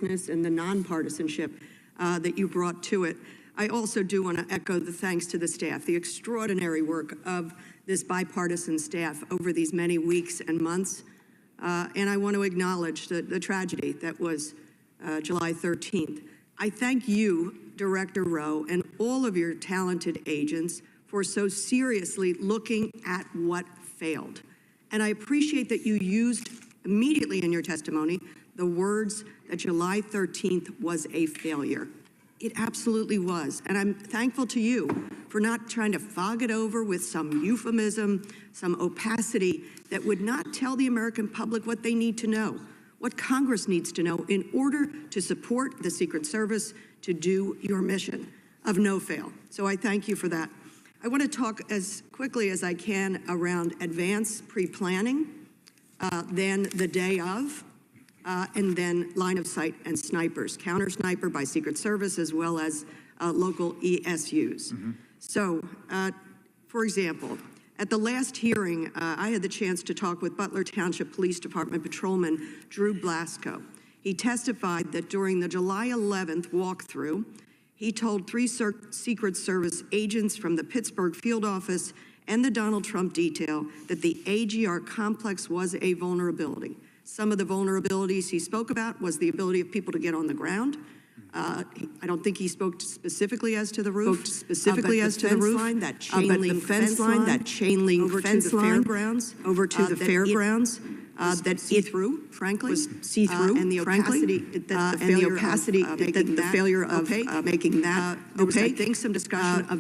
and the nonpartisanship that you brought to it. I also do want to echo the thanks to the staff, the extraordinary work of this bipartisan staff over these many weeks and months. And I want to acknowledge the tragedy that was July 13th. I thank you, Director Rowe, and all of your talented agents for so seriously looking at what failed. And I appreciate that you used immediately in your testimony the words that July 13th was a failure. It absolutely was. And I'm thankful to you for not trying to fog it over with some euphemism, some opacity that would not tell the American public what they need to know, what Congress needs to know in order to support the Secret Service to do your mission of no fail. So I thank you for that. I want to talk as quickly as I can around advanced pre-planning, then the day of, and then line of sight and snipers, counter sniper by Secret Service as well as local ESUs. So, for example, at the last hearing, I had the chance to talk with Butler Township Police Department Patrolman Drew Blasco. He testified that during the July 11th walkthrough, he told 3 Secret Service agents from the Pittsburgh field office and the Donald Trump detail that the AGR complex was a vulnerability. Some of the vulnerabilities he spoke about was the ability of people to get on the ground. I don't think he spoke specifically as to the roof. That chain link fence line, that chain link fence line, over to the fairgrounds. That see-through, frankly, was see-through, and the opacity, the failure of making that. There was, I think, some discussion of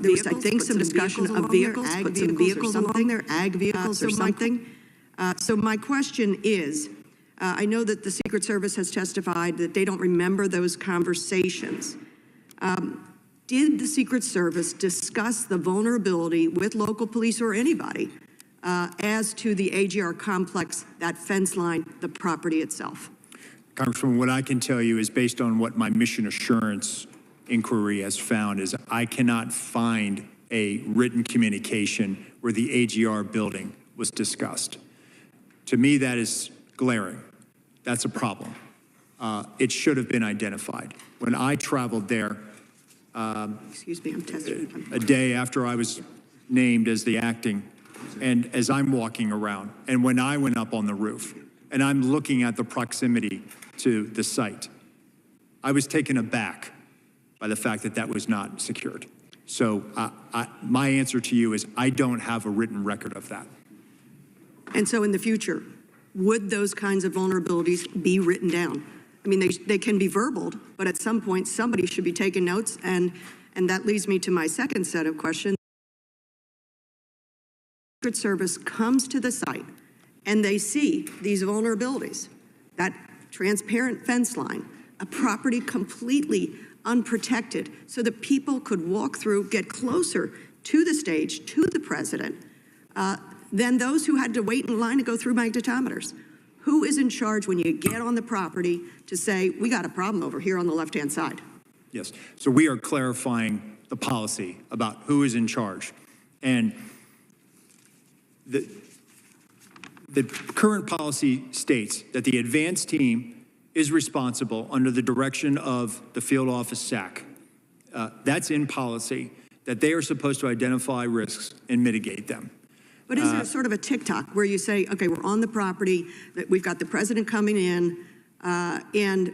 vehicles, put some vehicles along there, ag vehicles or something. So my question is, I know that the Secret Service has testified that they don't remember those conversations. Did the Secret Service discuss the vulnerability with local police or anybody as to the AGR complex, that fence line, the property itself? Congresswoman, what I can tell you is based on what my mission assurance inquiry has found is I cannot find a written communication where the AGR building was discussed. To me, that is glaring. That's a problem. It should have been identified. When I traveled there, excuse me, I'm testing. A day after I was named as the acting, and as I'm walking around, and when I went up on the roof, and I'm looking at the proximity to the site, I was taken aback by the fact that that was not secured. So my answer to you is I don't have a written record of that. And so in the future, would those kinds of vulnerabilities be written down? I mean, they can be verbaled, but at some point somebody should be taking notes, and that leads me to my second set of questions. The Secret Service comes to the site and they see these vulnerabilities, that transparent fence line, a property completely unprotected, so that people could walk through, get closer to the stage, to the president, than those who had to wait in line to go through magnetometers. Who is in charge when you get on the property to say, we got a problem over here on the left-hand side? Yes, so we are clarifying the policy about who is in charge. And the current policy states that the advance team is responsible under the direction of the field office SAC. That's in policy, that they are supposed to identify risks and mitigate them. But is there sort of a tick-tock where you say, okay, we're on the property, that we've got the president coming in, and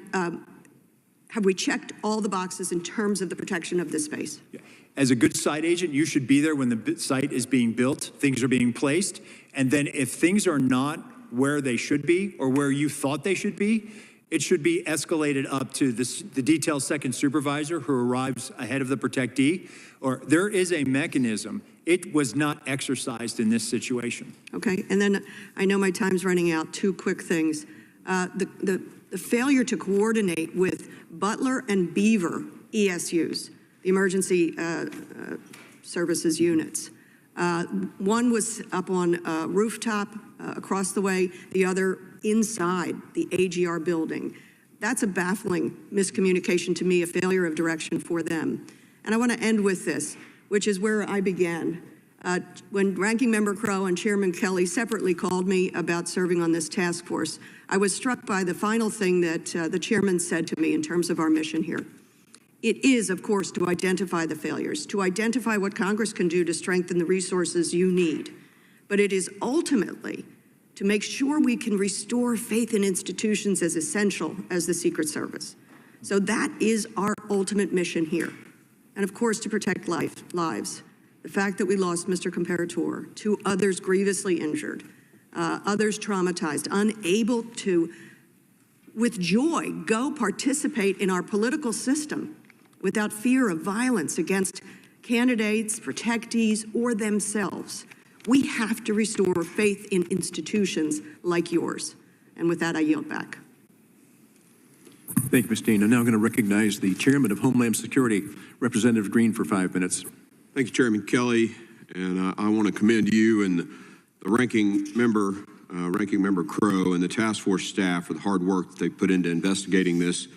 have we checked all the boxes in terms of the protection of this space? Yeah. As a good site agent, you should be there when the site is being built, things are being placed, and then if things are not where they should be or where you thought they should be, it should be escalated up to the detail second supervisor who arrives ahead of the protectee, or there is a mechanism. It was not exercised in this situation. Okay, and then I know my time's running out. 2 quick things. The failure to coordinate with Butler and Beaver ESUs, the emergency services units. One was up on a rooftop across the way, the other inside the AGR building. That's a baffling miscommunication to me, a failure of direction for them. And I want to end with this, which is where I began. When Ranking Member Crow and Chairman Kelly separately called me about serving on this task force, I was struck by the final thing that the chairman said to me in terms of our mission here. It is, of course, to identify the failures, to identify what Congress can do to strengthen the resources you need. But it is ultimately to make sure we can restore faith in institutions as essential as the Secret Service. So that is our ultimate mission here. And of course, to protect lives. The fact that we lost Mr. Comparator, 2 others grievously injured, others traumatized, unable to, with joy, go participate in our political system without fear of violence against candidates, protectees, or themselves. We have to restore faith in institutions like yours. And with that, I yield back. Thank you, Ms. Dean. I'm now going to recognize the Chairman of Homeland Security, Representative Green, for 5 minutes. Thank you, Chairman Kelly, and I want to commend you and the Ranking Member Crow and the task force staff for the hard work that they put into investigating this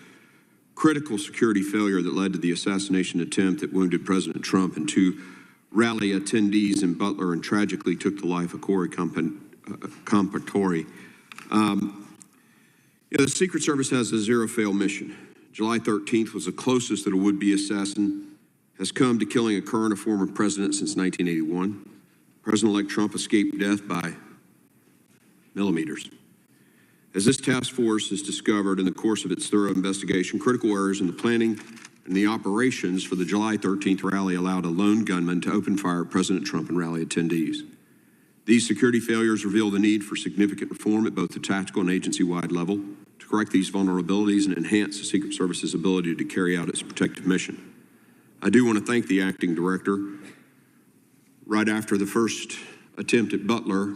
critical security failure that led to the assassination attempt that wounded President Trump and 2 rally attendees in Butler and tragically took the life of Corey Comparator. The Secret Service has a zero-fail mission. July 13th was the closest that a would-be assassin has come to killing a current or former president since 1981. President-elect Trump escaped death by millimeters. As this task force has discovered in the course of its thorough investigation, critical errors in the planning and the operations for the July 13th rally allowed a lone gunman to open fire at President Trump and rally attendees. These security failures reveal the need for significant reform at both the tactical and agency-wide level to correct these vulnerabilities and enhance the Secret Service's ability to carry out its protective mission. I do want to thank the acting director. Right after the first attempt at Butler,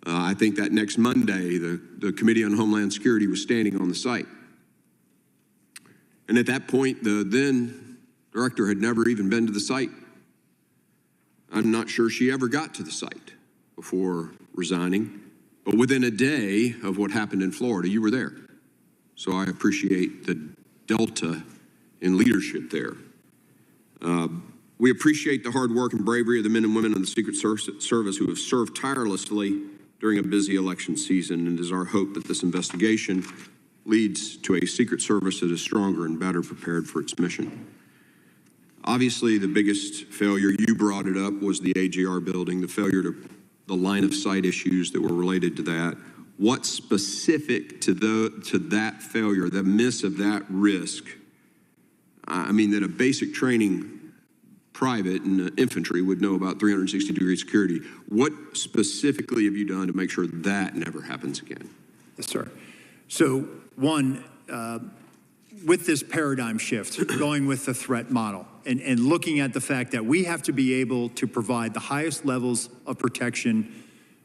I think that next Monday, the Committee on Homeland Security was standing on the site. And at that point, the then director had never even been to the site. I'm not sure she ever got to the site before resigning. But within a day of what happened in Florida, you were there. So I appreciate the delta in leadership there. We appreciate the hard work and bravery of the men and women of the Secret Service who have served tirelessly during a busy election season, and it is our hope that this investigation leads to a Secret Service that is stronger and better prepared for its mission. Obviously, the biggest failure, you brought it up, was the AGR building, the failure to the line of sight issues that were related to that. What specific to that failure, the miss of that risk, I mean, that a basic training private and infantry would know about 360-degree security. What specifically have you done to make sure that never happens again? Yes, sir. So one, with this paradigm shift, going with the threat model and looking at the fact that we have to be able to provide the highest levels of protection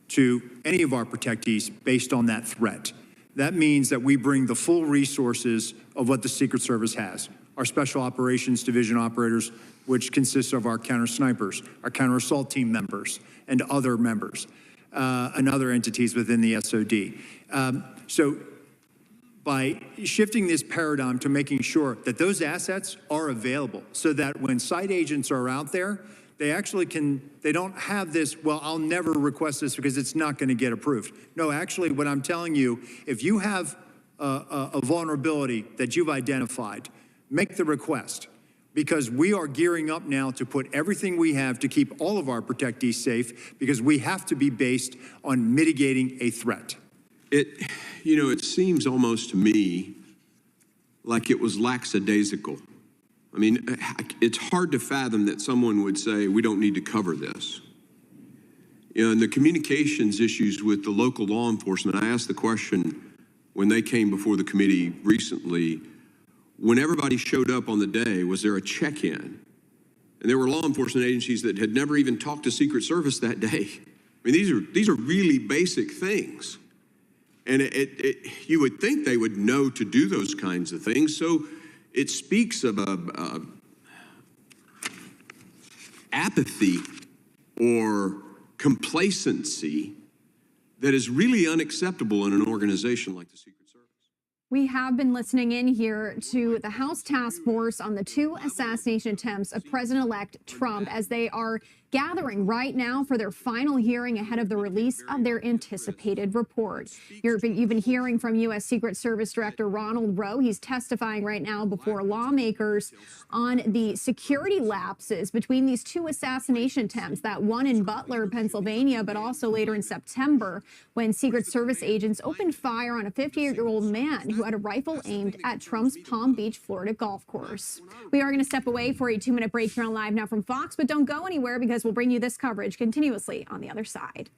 to any of our protectees based on that threat. That means that we bring the full resources of what the Secret Service has. Our Special Operations Division operators, which consists of our counter snipers, our counter assault team members, and other members, and other entities within the SOD. So by shifting this paradigm to making sure that those assets are available so that when site agents are out there, they actually they don't have this, well, I'll never request this because it's not going to get approved. No, actually, what I'm telling you, if you have a vulnerability that you've identified, make the request, because we are gearing up now to put everything we have to keep all of our protectees safe, because we have to be based on mitigating a threat. It seems almost to me like it was lackadaisical. I mean, it's hard to fathom that someone would say, we don't need to cover this. And the communications issues with the local law enforcement, I asked the question when they came before the committee recently, when everybody showed up on the day, was there a check-in? And there were law enforcement agencies that had never even talked to Secret Service that day. I mean, these are really basic things. And you would think they would know to do those kinds of things. So it speaks of apathy or complacency that is really unacceptable in an organization like the Secret Service. We have been listening in here to the House task force on the 2 assassination attempts of President-elect Trump as they are gathering right now for their final hearing ahead of the release of their anticipated report. You've been hearing from U.S. Secret Service Director Ronald Rowe. He's testifying right now before lawmakers on the security lapses between these 2 assassination attempts, that one in Butler, Pennsylvania, but also later in September when Secret Service agents opened fire on a 58-year-old man who had a rifle aimed at Trump's Palm Beach, Florida golf course. We are going to step away for a 2-minute break here on Live Now from Fox, but don't go anywhere because we'll bring you this coverage continuously on the other side.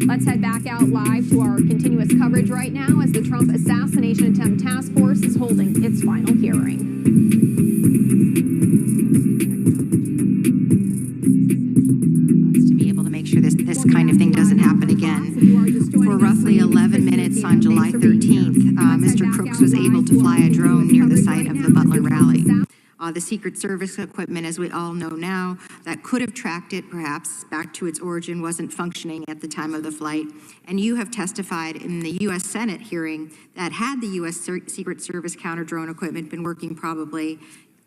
Let's head back out live to our continuous coverage right now as the Trump assassination attempt task force is holding its final hearing. To be able to make sure this kind of thing doesn't happen again. For roughly 11 minutes on July 13th, Mr. Crooks was able to fly a drone near the site of the Butler rally. The Secret Service equipment, as we all know now, that could have tracked it perhaps back to its origin wasn't functioning at the time of the flight. And you have testified in the U.S. Senate hearing that had the U.S. Secret Service counter-drone equipment been working probably,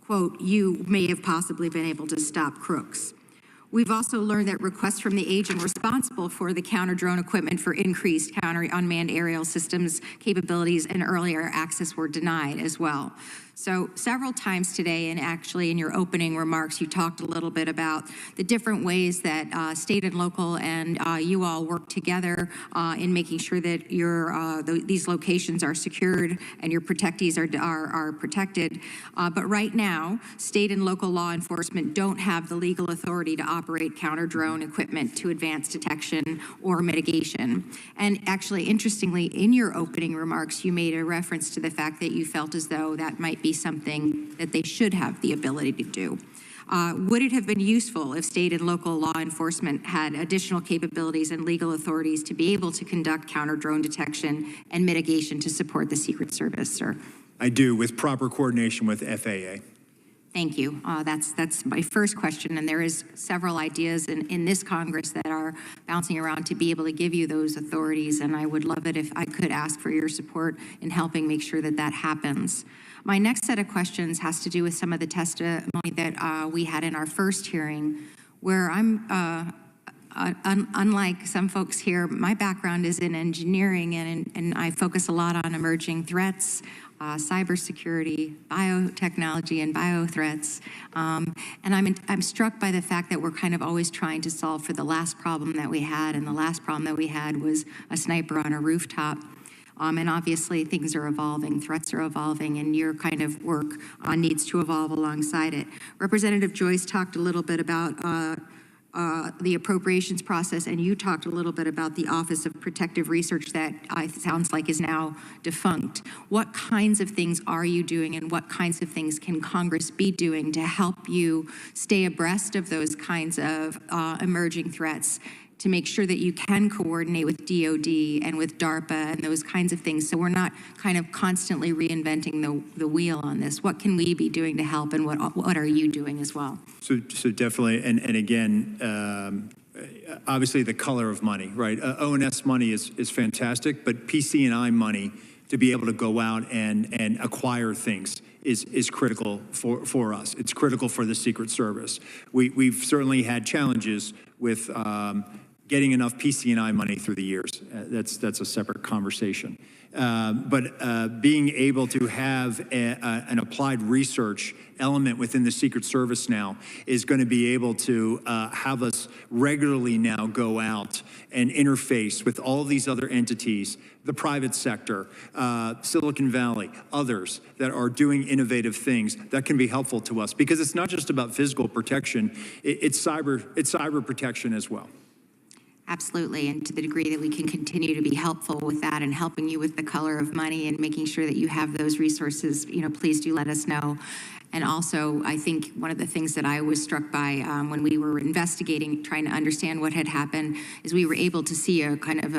quote, you may have possibly been able to stop Crooks. We've also learned that requests from the agent responsible for the counter-drone equipment for increased counter-unmanned aerial systems capabilities and earlier access were denied as well. So several times today, and actually in your opening remarks, you talked a little bit about the different ways that state and local and you all work together in making sure that these locations are secured and your protectees are protected. But right now, state and local law enforcement don't have the legal authority to operate counter-drone equipment to advance detection or mitigation. And actually, interestingly, in your opening remarks, you made a reference to the fact that you felt as though that might be something that they should have the ability to do. Would it have been useful if state and local law enforcement had additional capabilities and legal authorities to be able to conduct counter-drone detection and mitigation to support the Secret Service, sir? I do, with proper coordination with FAA. Thank you. That's my first question, and there is several ideas in this Congress that are bouncing around to be able to give you those authorities, and I would love it if I could ask for your support in helping make sure that that happens. My next set of questions has to do with some of the testimony that we had in our first hearing, where I'm, unlike some folks here, my background is in engineering, and I focus a lot on emerging threats, cybersecurity, biotechnology, and biothreats. And I'm struck by the fact that we're kind of always trying to solve for the last problem that we had, and the last problem that we had was a sniper on a rooftop. And obviously things are evolving, threats are evolving, and your kind of work needs to evolve alongside it. Representative Joyce talked a little bit about the appropriations process, and you talked a little bit about the Office of Protective Research that sounds like is now defunct. What kinds of things are you doing, and what kinds of things can Congress be doing to help you stay abreast of those kinds of emerging threats, to make sure that you can coordinate with DOD and with DARPA and those kinds of things, so we're not kind of constantly reinventing the wheel on this? What can we be doing to help, and what are you doing as well? So definitely, and again, obviously the color of money, right? O&S money is fantastic, but PC&I money to be able to go out and acquire things is critical for us. It's critical for the Secret Service. We've certainly had challenges with getting enough PC&I money through the years. That's a separate conversation. But being able to have an applied research element within the Secret Service now is going to be able to have us regularly now go out and interface with all of these other entities, the private sector, Silicon Valley, others that are doing innovative things that can be helpful to us, because it's not just about physical protection, it's cyber protection as well. Absolutely, and to the degree that we can continue to be helpful with that and helping you with the color of money and making sure that you have those resources, please do let us know. And also, I think one of the things that I was struck by when we were investigating, trying to understand what had happened, is we were able to see a kind of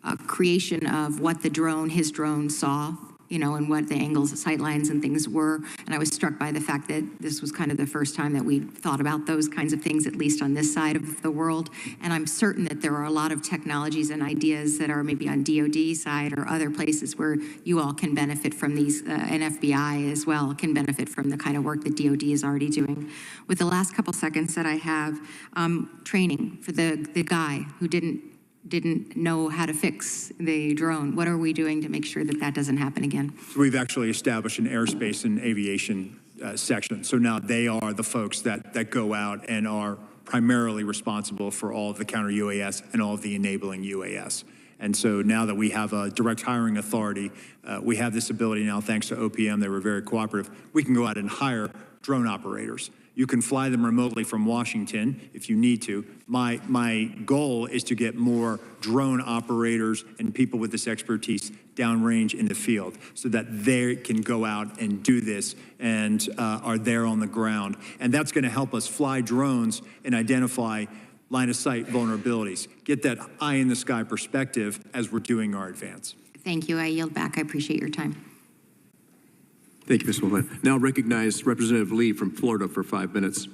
a creation of what his drone saw, and what the angles, the sight lines and things were. And I was struck by the fact that this was kind of the first time that we thought about those kinds of things, at least on this side of the world. And I'm certain that there are a lot of technologies and ideas that are maybe on DOD side or other places where you all can benefit from these, and FBI as well can benefit from the kind of work that DOD is already doing. With the last couple seconds that I have, training for the guy who didn't know how to fix the drone. What are we doing to make sure that that doesn't happen again? So we've actually established an airspace and aviation section. So now they are the folks that go out and are primarily responsible for all of the counter UAS and all of the enabling UAS. And so now that we have a direct hiring authority, we have this ability now, thanks to OPM, they were very cooperative, we can go out and hire drone operators. You can fly them remotely from Washington if you need to. My goal is to get more drone operators and people with this expertise downrange in the field so that they can go out and do this and are there on the ground. And that's going to help us fly drones and identify line of sight vulnerabilities, get that eye in the sky perspective as we're doing our advance. Thank you. I yield back. I appreciate your time. Thank you, Ms. Mullen. Now recognize Representative Lee from Florida for 5 minutes.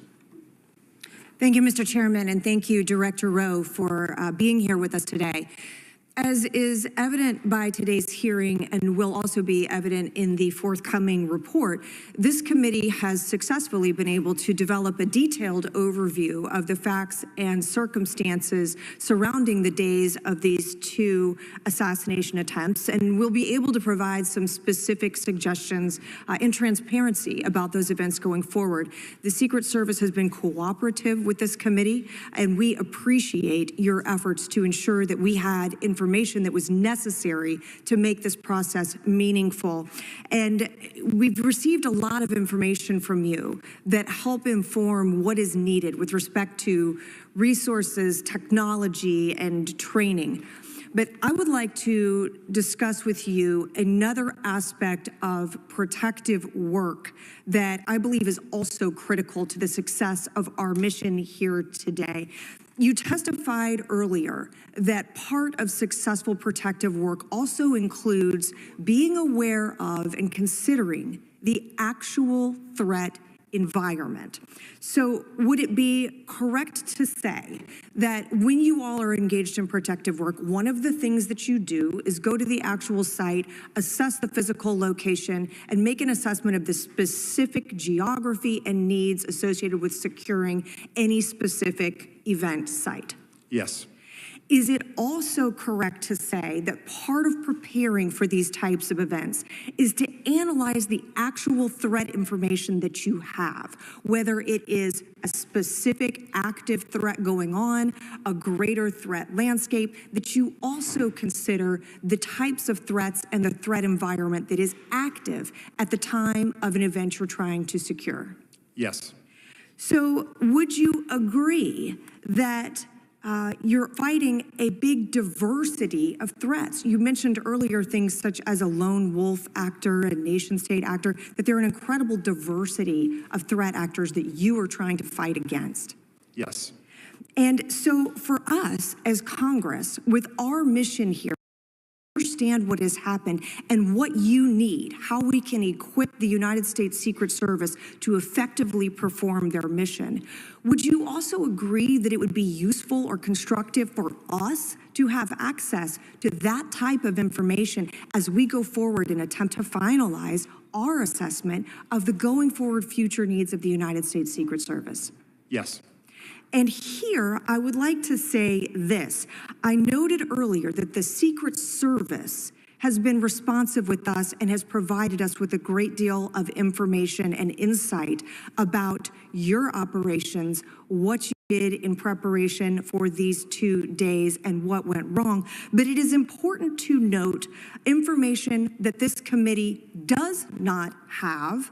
Thank you, Mr. Chairman, and thank you, Director Rowe, for being here with us today. As is evident by today's hearing and will also be evident in the forthcoming report, this committee has successfully been able to develop a detailed overview of the facts and circumstances surrounding the days of these two assassination attempts, and we'll be able to provide some specific suggestions and transparency about those events going forward. The Secret Service has been cooperative with this committee, and we appreciate your efforts to ensure that we had information that was necessary to make this process meaningful. And we've received a lot of information from you that help inform what is needed with respect to resources, technology, and training. But I would like to discuss with you another aspect of protective work that I believe is also critical to the success of our mission here today. You testified earlier that part of successful protective work also includes being aware of and considering the actual threat environment. So would it be correct to say that when you all are engaged in protective work, one of the things that you do is go to the actual site, assess the physical location, and make an assessment of the specific geography and needs associated with securing any specific event site? Yes. Is it also correct to say that part of preparing for these types of events is to analyze the actual threat information that you have, whether it is a specific active threat going on, a greater threat landscape, that you also consider the types of threats and the threat environment that is active at the time of an event you're trying to secure? Yes. So would you agree that you're fighting a big diversity of threats? You mentioned earlier things such as a lone wolf actor, a nation state actor, that there are an incredible diversity of threat actors that you are trying to fight against. Yes. And so for us as Congress, with our mission here, understand what has happened and what you need, how we can equip the United States Secret Service to effectively perform their mission. Would you also agree that it would be useful or constructive for us to have access to that type of information as we go forward and attempt to finalize our assessment of the going forward future needs of the United States Secret Service? Yes. And here, I would like to say this. I noted earlier that the Secret Service has been responsive with us and has provided us with a great deal of information and insight about your operations, what you did in preparation for these 2 days and what went wrong. But it is important to note information that this committee does not have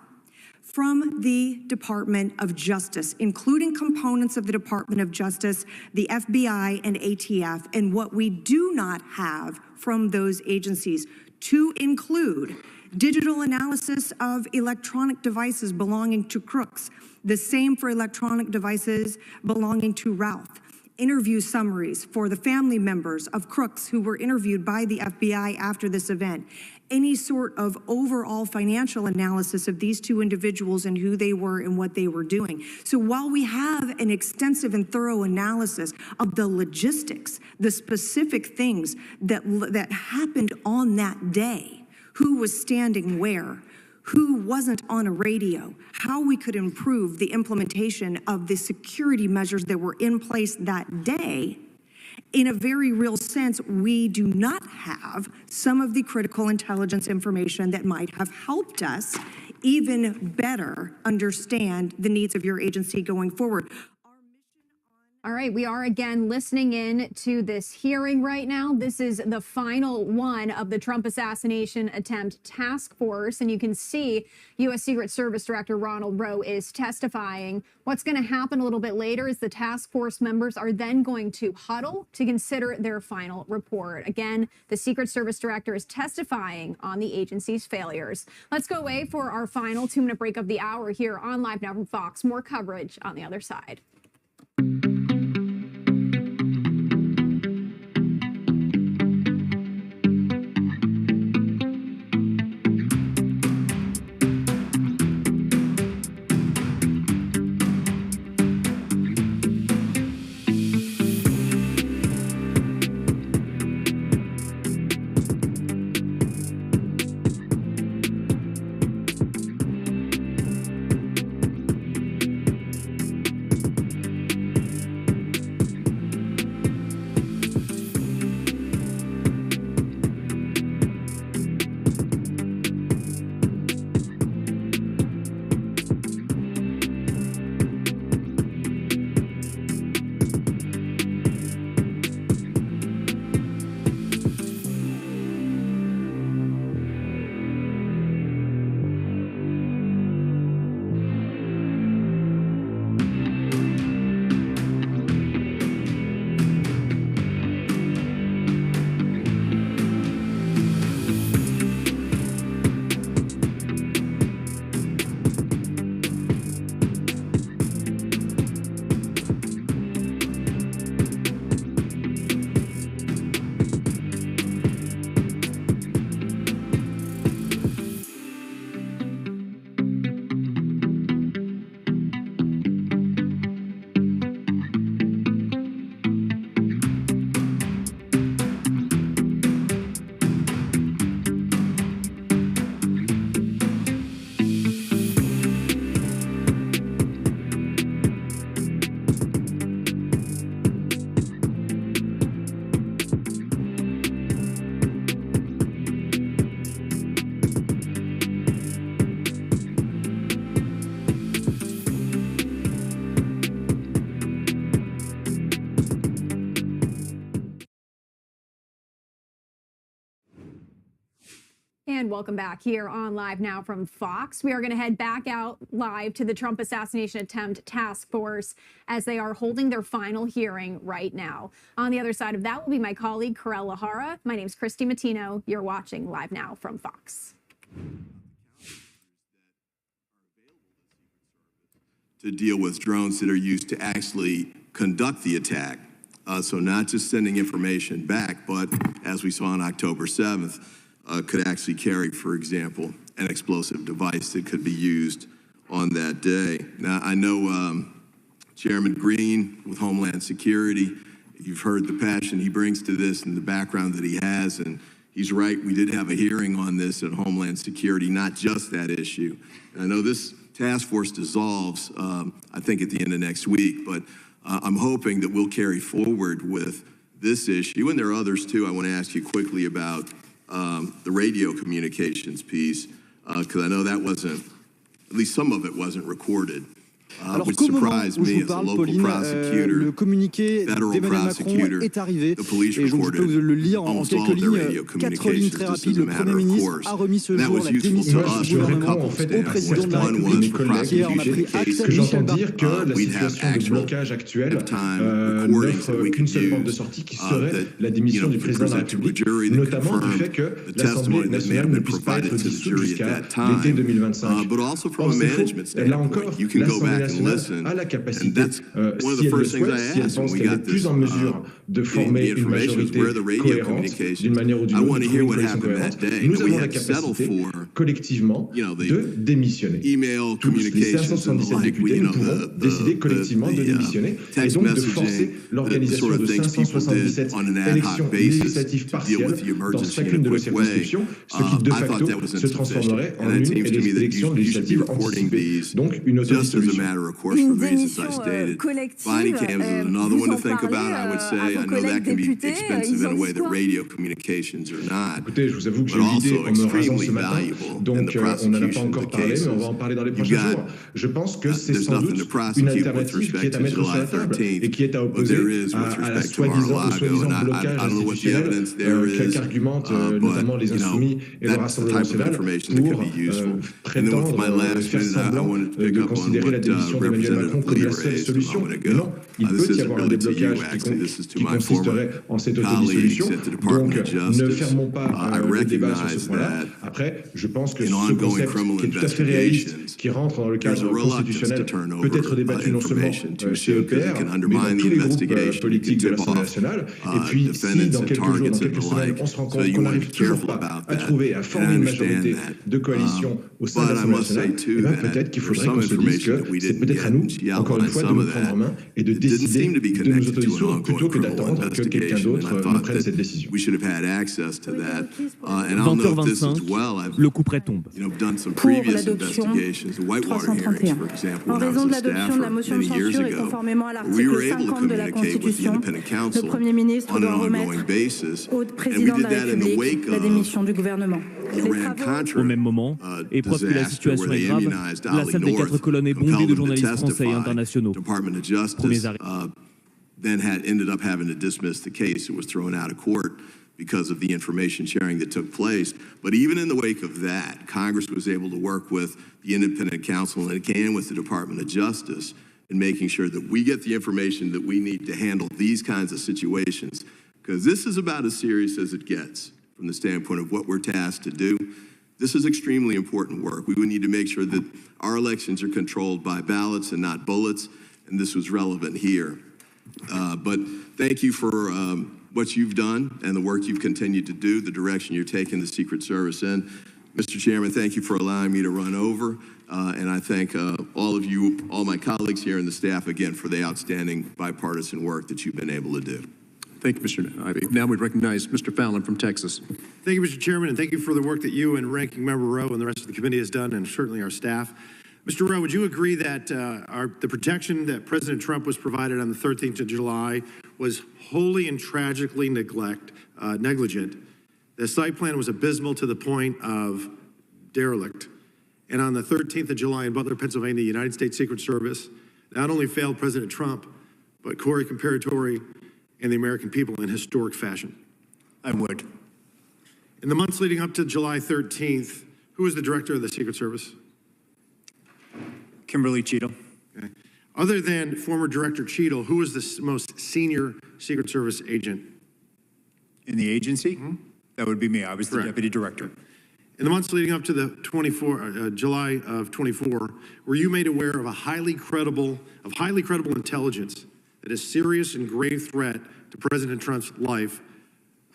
from the Department of Justice, including components of the Department of Justice, the FBI, and ATF, and what we do not have from those agencies, to include digital analysis of electronic devices belonging to crooks, the same for electronic devices belonging to Ralph, interview summaries for the family members of crooks who were interviewed by the FBI after this event, any sort of overall financial analysis of these two individuals and who they were and what they were doing. So while we have an extensive and thorough analysis of the logistics, the specific things that happened on that day, who was standing where, who wasn't on a radio, how we could improve the implementation of the security measures that were in place that day, in a very real sense, we do not have some of the critical intelligence information that might have helped us even better understand the needs of your agency going forward. All right, we are again listening in to this hearing right now. This is the final one of the Trump assassination attempt task force, and you can see U.S. Secret Service Director Ronald Rowe is testifying. What's going to happen a little bit later is the task force members are then going to huddle to consider their final report. Again, the Secret Service Director is testifying on the agency's failures. Let's go away for our final 2-minute break of the hour here on Live Now from Fox. More coverage on the other side. And welcome back here on Live Now from Fox. We are going to head back out live to the Trump assassination attempt task force as they are holding their final hearing right now. On the other side of that will be my colleague, Karel Lahara. My name's Christy Matino. You're watching Live Now from Fox. To deal with drones that are used to actually conduct the attack. So not just sending information back, but as we saw on October 7th, could actually carry, for example, an explosive device that could be used on that day. Now, I know Chairman Green with Homeland Security, you've heard the passion he brings to this and the background that he has, and he's right, we did have a hearing on this at Homeland Security, not just that issue. And I know this task force dissolves, I think, at the end of next week, but I'm hoping that we'll carry forward with this issue, and there are others too. I want to ask you quickly about the radio communications piece, because I know that wasn't, at least some of it wasn't recorded. Alors qu'au moment où je vous parle, Pauline, le communiqué d'Emmanuel Macron est arrivé, et donc je peux vous le lire en quelques lignes, 4 lignes très rapides. Le Premier ministre a remis ce jour la démission du gouvernement au président de la République, qui en a pris acte à Michel dire que la situation de blocage actuelle n'offre qu'une seule porte de sortie, qui serait la démission du président de la République, notamment du fait que l'Assemblée nationale ne puisse pas être dissoute jusqu'à l'été 2025. Or, c'est faux. Là encore, l'Assemblée nationale a la capacité, si elle le souhaite, si elle pense qu'elle est plus en mesure de former une majorité cohérente, d'une manière ou d'une autre, une coalition cohérente, nous avons la capacité, collectivement, de démissionner. Tous les 577 députés, nous pouvons décider collectivement de démissionner et donc de forcer l'organisation de 577 élections législatives partielles dans chacune de nos circonscriptions, ce qui de facto se transformerait en une élection législative anticipée. Donc une autodissolution. Une démission collective, vous en parlez à vos collègues députés, ils en disent quoi? Écoutez, je vous avoue que j'ai eu l'idée en me rasant ce matin, donc on n'en a pas encore parlé, mais on va en parler dans les prochains jours. Je pense que c'est sans doute une alternative qui est à mettre sur la table et qui est à opposer à la soi-disant blocage institutionnel qu'argumentent notamment les Insoumis et le Rassemblement national pour prétendre faire semblant de considérer la démission d'Emmanuel Macron comme la seule solution. Mais non, il peut y avoir un déblocage qui consisterait en cette autodissolution. Donc, ne fermons pas le débat sur ce point-là. Après, je pense que ce concept qui est tout à fait réaliste, qui rentre dans le cadre constitutionnel, peut être débattu non seulement chez EPR, mais dans tous les groupes politiques de l'Assemblée nationale. Et puis, si dans quelques jours, dans quelques semaines, on se rend compte qu'on n'arrive toujours pas à trouver, à former une majorité de coalition au sein de l'Assemblée nationale, eh bien peut-être qu'il faudrait qu'on se dise que c'est peut-être à nous, encore une fois, de nous prendre en main et de décider de nous autodissoudre plutôt que d'attendre que quelqu'un d'autre nous prenne cette décision. 20h25, le coup près tombe. Pour l'adoption 331. En raison de l'adoption de la motion de censure et conformément à l'article 50 de la Constitution, le Premier ministre doit remettre au président de la République la démission du gouvernement. Au même moment, et preuve que la situation est grave, la salle des 4 colonnes est bondée de journalistes français et internationaux. Premiers arrêts. Then ended up having to dismiss the case. It was thrown out of court because of the information sharing that took place. But even in the wake of that, Congress was able to work with the independent counsel and again with the Department of Justice in making sure that we get the information that we need to handle these kinds of situations. Because this is about as serious as it gets from the standpoint of what we're tasked to do. This is extremely important work. We would need to make sure that our elections are controlled by ballots and not bullets, and this was relevant here. But thank you for what you've done and the work you've continued to do, the direction you're taking the Secret Service in. Mr. Chairman, thank you for allowing me to run over, and I thank all of you, all my colleagues here and the staff again for the outstanding bipartisan work that you've been able to do. Thank you, Mr. Ivey. Now we recognize Mr. Fallon from Texas. Thank you, Mr. Chairman, and thank you for the work that you and Ranking Member Rowe and the rest of the committee has done, and certainly our staff. Mr. Rowe, would you agree that the protection that President Trump was provided on the 13th of July was wholly and tragically negligent? The site plan was abysmal to the point of derelict. And on the 13th of July in Butler, Pennsylvania, the United States Secret Service not only failed President Trump, but Corey Comparatori and the American people in historic fashion. I would. In the months leading up to July 13th, who was the director of the Secret Service? Kimberly Cheadle. Okay. Other than former Director Cheadle, who was the most senior Secret Service agent? In the agency? That would be me. I was the deputy director. In the months leading up to the July of 24, were you made aware of highly credible intelligence that a serious and grave threat to President Trump's life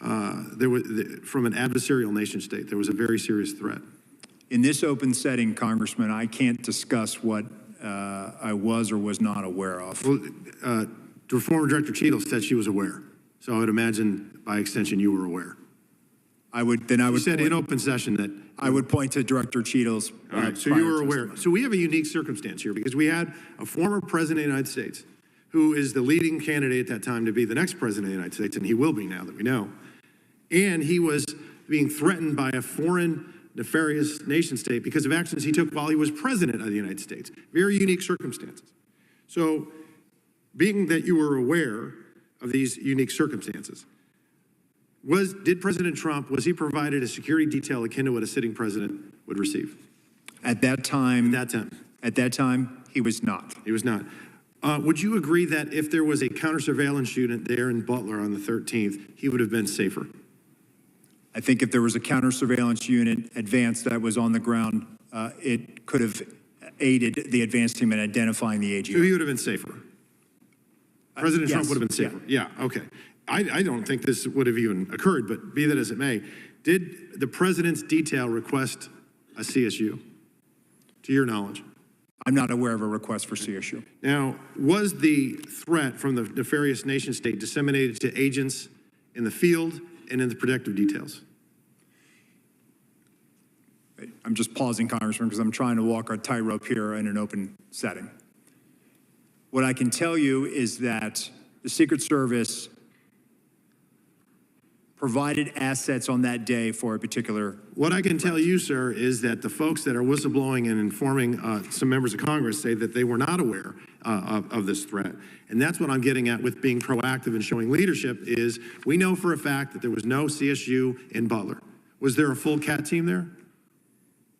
from an adversarial nation state? There was a very serious threat. In this open setting, Congressman, I can't discuss what I was or was not aware of. Well, the former Director Cheadle said she was aware. So I would imagine, by extension, you were aware. You said in open session that I would point to Director Cheadle's. All right, so you were aware. So we have a unique circumstance here because we had a former president of the United States who is the leading candidate at that time to be the next president of the United States, and he will be now that we know. And he was being threatened by a foreign nefarious nation state because of actions he took while he was president of the United States. Very unique circumstances. So being that you were aware of these unique circumstances, did President Trump, was he provided a security detail akin to what a sitting president would receive? At that time, he was not. He was not. Would you agree that if there was a counter-surveillance unit there in Butler on the 13th, he would have been safer? I think if there was a counter-surveillance unit advance that was on the ground, it could have aided the advance team in identifying the AGO. So he would have been safer? President Trump would have been safer? Yeah, okay. I don't think this would have even occurred, but be that as it may, did the president's detail request a CSU, to your knowledge? I'm not aware of a request for CSU. Now, was the threat from the nefarious nation state disseminated to agents in the field and in the protective details? I'm just pausing, Congressman, because I'm trying to walk a tightrope here in an open setting. What I can tell you is that the Secret Service provided assets on that day for a particular. What I can tell you, sir, is that the folks that are whistleblowing and informing some members of Congress say that they were not aware of this threat. And that's what I'm getting at with being proactive and showing leadership is we know for a fact that there was no CSU in Butler. Was there a full CAT team there?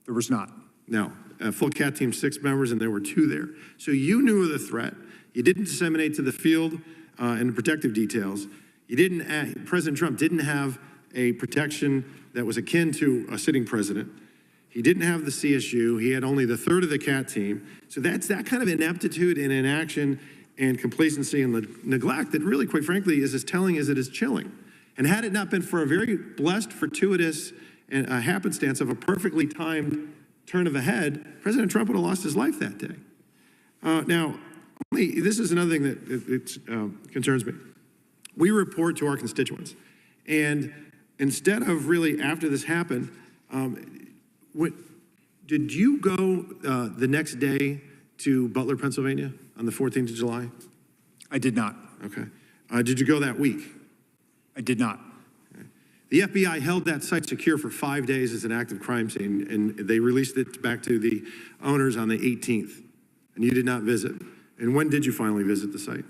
There was not. No. A full CAT team, 6 members, and there were 2 there. So you knew of the threat. You didn't disseminate to the field and the protective details. President Trump didn't have a protection that was akin to a sitting president. He didn't have the CSU. He had only the 1/3 of the CAT team. So that's that kind of ineptitude and inaction and complacency and neglect that really, quite frankly, is as telling as it is chilling. And had it not been for a very blessed, fortuitous and a happenstance of a perfectly timed turn of the head, President Trump would have lost his life that day. Now, this is another thing that concerns me. We report to our constituents. And instead of really, after this happened, did you go the next day to Butler, Pennsylvania on the 14th of July? I did not. Okay. Did you go that week? I did not. Okay. The FBI held that site secure for 5 days as an active crime scene, and they released it back to the owners on the 18th. And you did not visit. And when did you finally visit the site?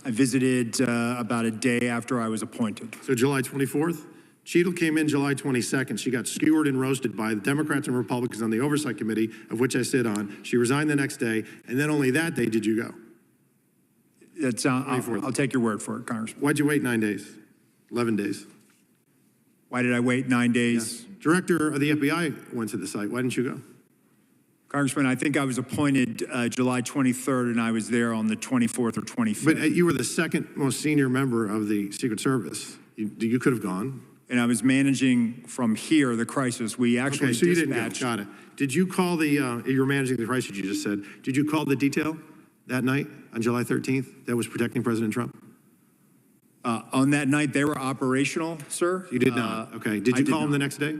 I visited about a day after I was appointed. So July 24th? Cheadle came in July 22nd. She got skewered and roasted by the Democrats and Republicans on the Oversight Committee, of which I sit on. She resigned the next day, and then only that day did you go. I'll take your word for it, Congressman. Why'd you wait 9 days, 11 days? Why did I wait 9 days? Yeah. Director of the FBI went to the site. Why didn't you go? Congressman, I think I was appointed July 23rd, and I was there on the 24th or 25th. But you were the second most senior member of the Secret Service. You could have gone. And I was managing from here the crisis. We actually so you didn't go. dispatched. Got it. Did you call the, you were managing the crisis you just said. Did you call the detail that night on July 13th that was protecting President Trump? On that night, they were operational, sir. You did not. Okay. Did you call them the next day?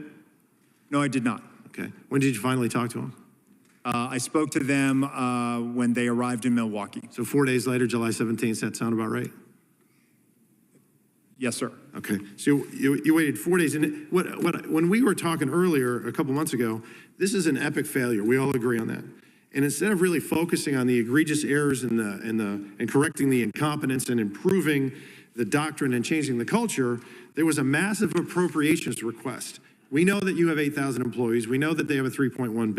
No, I did not. Okay. When did you finally talk to them? I spoke to them when they arrived in Milwaukee. So 4 days later, July 17th, does that sound about right? Yes, sir. Okay. So you waited 4 days. And when we were talking earlier, a couple months ago, this is an epic failure. We all agree on that. And instead of really focusing on the egregious errors and correcting the incompetence and improving the doctrine and changing the culture, there was a massive appropriations request We know that you have 8,000 employees. We know that they have a $3.1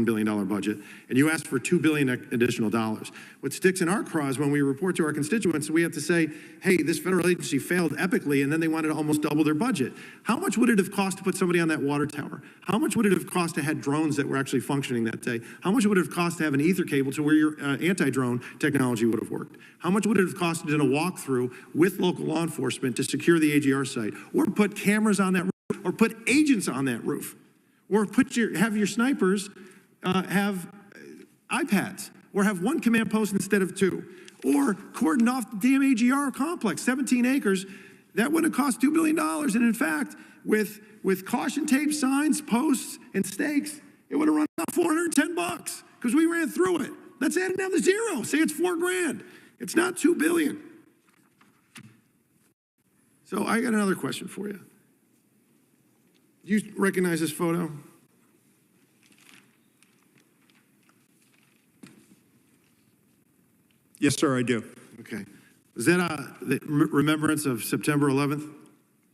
billion budget, and you asked for $2 billion additional dollars. What sticks in our craw is when we report to our constituents, we have to say, hey, this federal agency failed epically, and then they wanted to almost double their budget. How much would it have cost to put somebody on that water tower? How much would it have cost to have drones that were actually functioning that day? How much would it have cost to have an ether cable to where your anti-drone technology would have worked? How much would it have cost to do a walkthrough with local law enforcement to secure the AGR site, or put cameras on that roof, or put agents on that roof, or have your snipers have iPads, or have one command post instead of two, or cordon off the damn AGR complex, 17 acres? That would have cost $2 billion. And in fact, with caution tape, signs, posts, and stakes, it would have run about $410 because we ran through it. Let's add it down to zero. Say it's $4 grand. It's not $2 billion. So I got another question for you. Do you recognize this photo? Yes, sir, I do. Okay. Was that the remembrance of September 11th?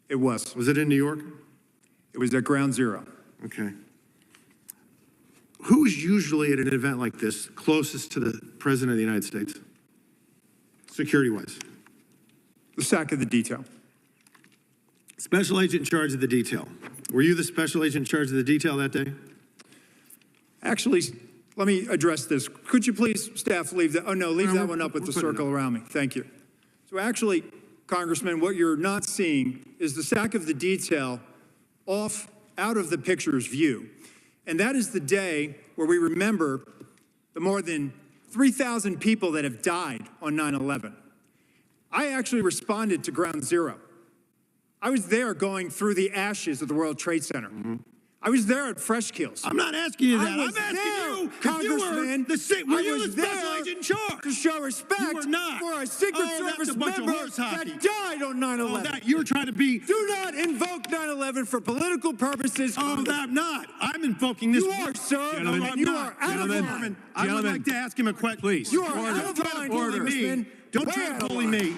It was. Was it in New York? It was at Ground Zero. Okay. Who's usually at an event like this closest to the President of the United States, security-wise? The SAC of the detail. Special agent in charge of the detail. Were you the special agent in charge of the detail that day? Actually, let me address this. Could you please, staff, leave that? Oh, no, leave that one up with the circle around me. Thank you. So actually, Congressman, what you're not seeing is the SAC of the detail out of the picture's view. And that is the day where we remember the more than 3,000 people that have died on 9/11. I actually responded to Ground Zero. I was there going through the ashes of the World Trade Center. I was there at Fresh Kills. I'm not asking you that. I'm asking you, Congressman, were you the special agent in charge? To show respect for a Secret Service member that died on 9/11. You were trying to be. Do not invoke 9/11 for political purposes. Oh, I'm not. I'm invoking this. You are, sir. Gentlemen, you are out of line. I would like to ask him a question. Please. You are out of line, Congressman. Don't try to bully me.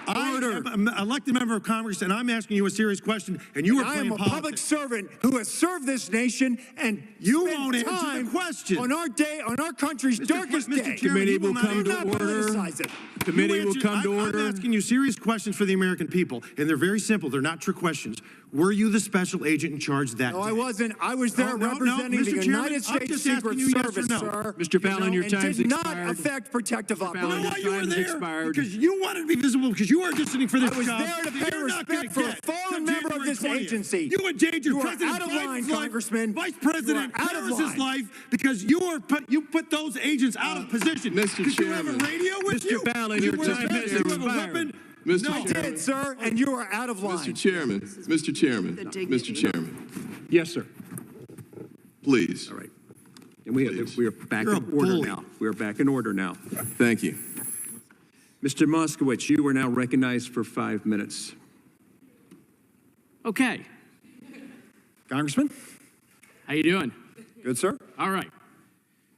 I am an elected member of Congress, and I'm asking you a serious question, and you are playing politics. I am a public servant who has served this nation, and you won't answer the question. On our country's darkest day. Committee will come to order. Committee will come to order. I'm asking you serious questions for the American people, and they're very simple. They're not trick questions. Were you the special agent in charge that day? No, I wasn't. I was there representing the United States Secret Service, sir. Mr. Fallon, your time's expired. Did not affect protective operations. No, you were there because you wanted to be visible because you are auditioning for this job. I was there to pay respect for a fallen member of this agency. You endangered President Biden's life, Vice President Harris's life, because you put those agents out of position. Mr. Chairman. You have a radio with you? Mr. Fallon, your time has expired. I did, sir, and you are out of line. Mr. Chairman. Yes, sir. Please. All right. And we are back in order now. We are back in order now. Thank you. Mr. Moskowitz, you are now recognized for 5 minutes. Okay. Congressman? How you doing? Good, sir. All right.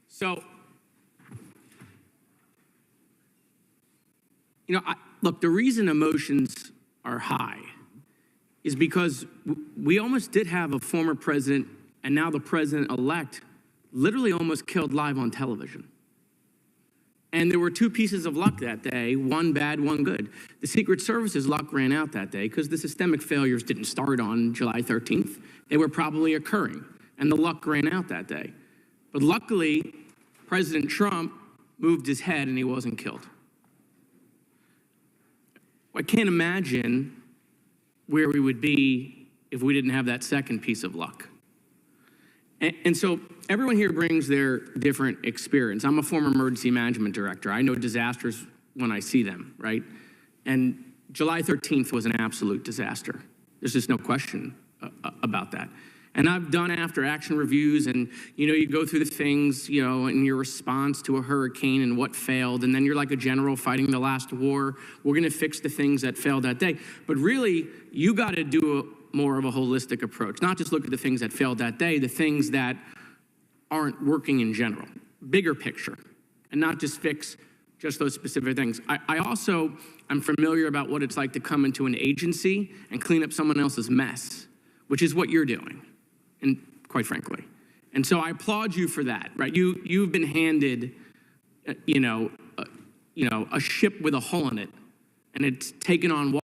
So, look, the reason emotions are high is because we almost did have a former president, and now the president-elect literally almost killed live on television. And there were two pieces of luck that day, one bad, one good. The Secret Service's luck ran out that day because the systemic failures didn't start on July 13th. They were probably occurring, and the luck ran out that day. But luckily, President Trump moved his head and he wasn't killed. I can't imagine where we would be if we didn't have that second piece of luck. And so everyone here brings their different experience. I'm a former emergency management director. I know disasters when I see them, right? And July 13th was an absolute disaster. There's just no question about that. And I've done after action reviews, and you go through the things, in your response to a hurricane and what failed, and then you're like a general fighting the last war. We're gonna fix the things that failed that day. But really, you gotta do more of a holistic approach, not just look at the things that failed that day, the things that aren't working in general, bigger picture, and not just fix just those specific things. I'm familiar about what it's like to come into an agency and clean up someone else's mess. which is what you're doing, and quite frankly. And so I applaud you for that, right? You've been handed, a ship with a hull in it, and it's taken on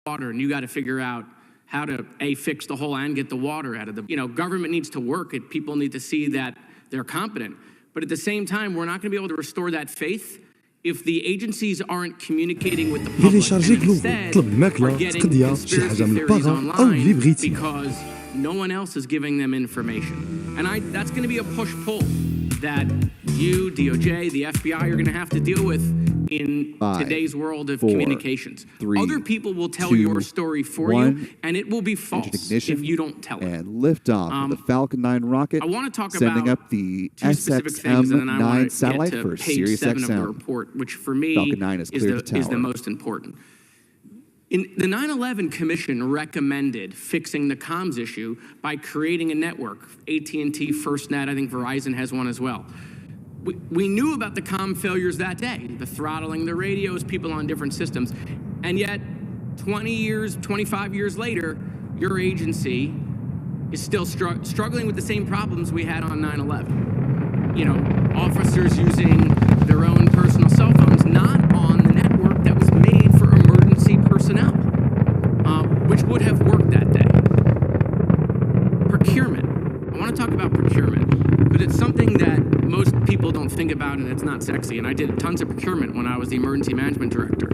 water, and you got to figure out how to fix the hole and get the water out of the, government needs to work. People need to see that they're competent. But at the same time, we're not going to be able to restore that faith if the agencies aren't communicating with the public and instead are getting conspiracy theories online because no one else is giving them information. And that's going to be a push-pull that you, DOJ, the FBI, are going to have to deal with in today's world of communications. Other people will tell your story for you, and it will be false if you don't tell it. And liftoff of the Falcon 9 rocket. I want to talk sending about up the two specific things, and then I want SXM-9 to satellite get for to page Sirius 7 of the XM. report, which for me Falcon 9 is clear to is the tower. most important. The 9/11 Commission recommended fixing the comms issue by creating a network. AT&T, FirstNet, I think Verizon has one as well. We knew about the comm failures that day, the throttling the radios, people on different systems. And yet, 20 years, 25 years later, your agency is still struggling with the same problems we had on 9/11. Officers using their own personal cell phones, not on the network that was made for emergency personnel, which would have worked that day. Procurement. I want to talk about procurement, but it's something that most people don't think about, and it's not sexy. And I did tons of procurement when I was the emergency management director.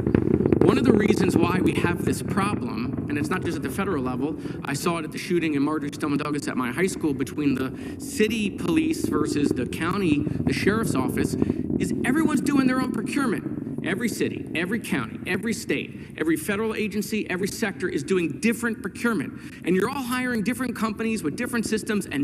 One of the reasons why we have this problem, and it's not just at the federal level, I saw it at the shooting in Marjory Douglas at my high school between the city police versus the county, the sheriff's office, is everyone's doing their own procurement. Every city, every county, every state, every federal agency, every sector is doing different procurement. And you're all hiring different companies with different systems and